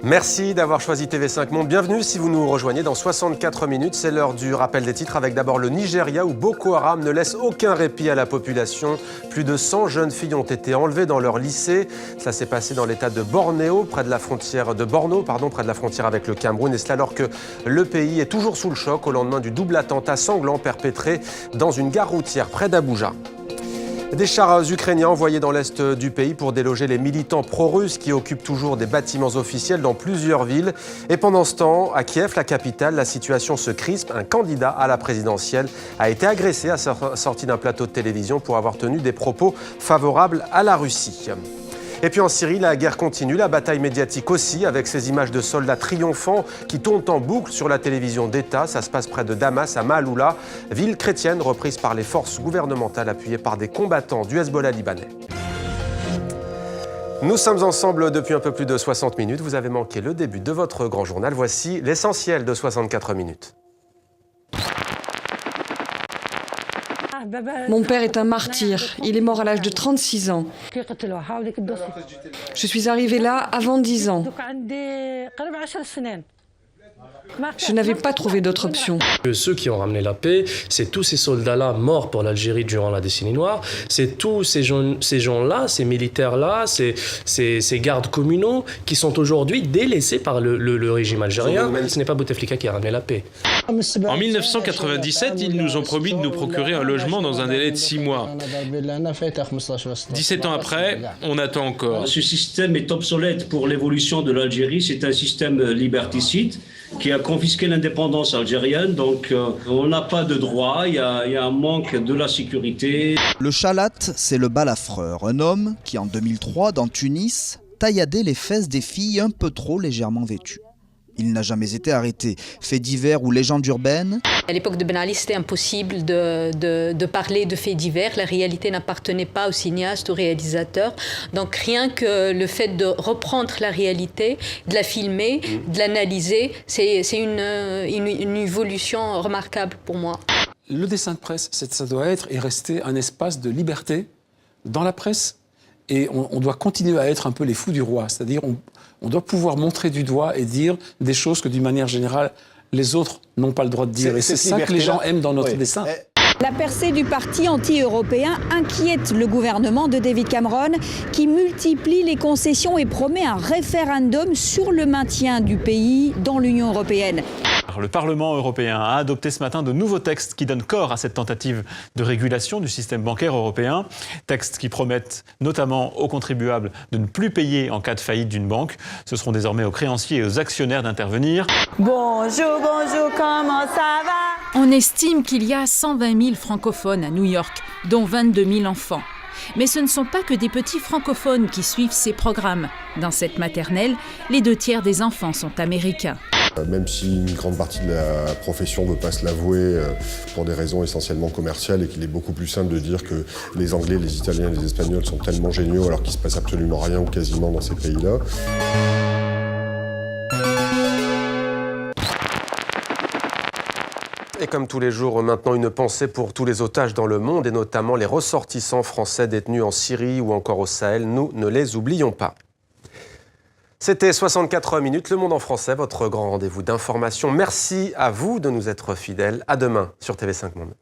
Merci d'avoir choisi TV5 Monde. Bienvenue si vous nous rejoignez dans 64 minutes. C'est l'heure du rappel des titres avec d'abord le Nigeria où Boko Haram ne laisse aucun répit à la population. Plus de 100 jeunes filles ont été enlevées dans leur lycée. Ça s'est passé dans l'état de Borno, près de la frontière avec le Cameroun. Et cela alors que le pays est toujours sous le choc au lendemain du double attentat sanglant perpétré dans une gare routière près d'Abuja. Des chars ukrainiens envoyés dans l'est du pays pour déloger les militants pro-russes qui occupent toujours des bâtiments officiels dans plusieurs villes. Et pendant ce temps, à Kiev, la capitale, la situation se crispe. Un candidat à la présidentielle a été agressé à sa sortie d'un plateau de télévision pour avoir tenu des propos favorables à la Russie. Et puis en Syrie, la guerre continue, la bataille médiatique aussi, avec ces images de soldats triomphants qui tournent en boucle sur la télévision d'État. Ça se passe près de Damas, à Maaloula, ville chrétienne reprise par les forces gouvernementales appuyées par des combattants du Hezbollah libanais. Nous sommes ensemble depuis un peu plus de 60 minutes. Vous avez manqué le début de votre grand journal. Voici l'essentiel de 64 minutes. Mon père est un martyr. Il est mort à l'âge de 36 ans. Je suis arrivée là avant 10 ans. Je n'avais pas trouvé d'autre option. Ceux qui ont ramené la paix, c'est tous ces soldats-là morts pour l'Algérie durant la décennie noire. C'est tous ces gens-là, ces militaires-là, ces gardes communaux qui sont aujourd'hui délaissés par le régime algérien. Ce n'est pas Bouteflika qui a ramené la paix. En 1997, ils nous ont promis de nous procurer un logement dans un délai de 6 mois. 17 ans après, on attend encore. Ce système est obsolète pour l'évolution de l'Algérie. C'est un système liberticide qui a confisqué l'indépendance algérienne. Donc on n'a pas de droit, il y a un manque de la sécurité. Le Chalat, c'est le balafreur, un homme qui en 2003, dans Tunis, tailladait les fesses des filles un peu trop légèrement vêtues. Il n'a jamais été arrêté. Faits divers ou légendes urbaines. À l'époque de Ben Ali, c'était impossible de parler de faits divers. La réalité n'appartenait pas aux cinéastes, aux réalisateurs. Donc rien que le fait de reprendre la réalité, de la filmer, de l'analyser, c'est une évolution remarquable pour moi. Le dessin de presse, ça doit être et rester un espace de liberté dans la presse. Et on doit continuer à être un peu les fous du roi. C'est-à-dire on doit pouvoir montrer du doigt et dire des choses que d'une manière générale, les autres n'ont pas le droit de dire. Et c'est ça que les gens aiment dans notre dessin. La percée du parti anti-européen inquiète le gouvernement de David Cameron qui multiplie les concessions et promet un référendum sur le maintien du pays dans l'Union européenne. Le Parlement européen a adopté ce matin de nouveaux textes qui donnent corps à cette tentative de régulation du système bancaire européen. Textes qui promettent notamment aux contribuables de ne plus payer en cas de faillite d'une banque. Ce seront désormais aux créanciers et aux actionnaires d'intervenir. Bonjour, comment ça va? On estime qu'il y a 120 000 francophones à New York, dont 22 000 enfants. Mais ce ne sont pas que des petits francophones qui suivent ces programmes. Dans cette maternelle, les 2 tiers des enfants sont américains. Même si une grande partie de la profession ne veut pas se l'avouer pour des raisons essentiellement commerciales et qu'il est beaucoup plus simple de dire que les Anglais, les Italiens et les Espagnols sont tellement géniaux alors qu'il ne se passe absolument rien ou quasiment dans ces pays-là. Et comme tous les jours, maintenant, une pensée pour tous les otages dans le monde et notamment les ressortissants français détenus en Syrie ou encore au Sahel. Nous ne les oublions pas. C'était 64 minutes, Le Monde en français, votre grand rendez-vous d'information. Merci à vous de nous être fidèles. À demain sur TV5 Monde.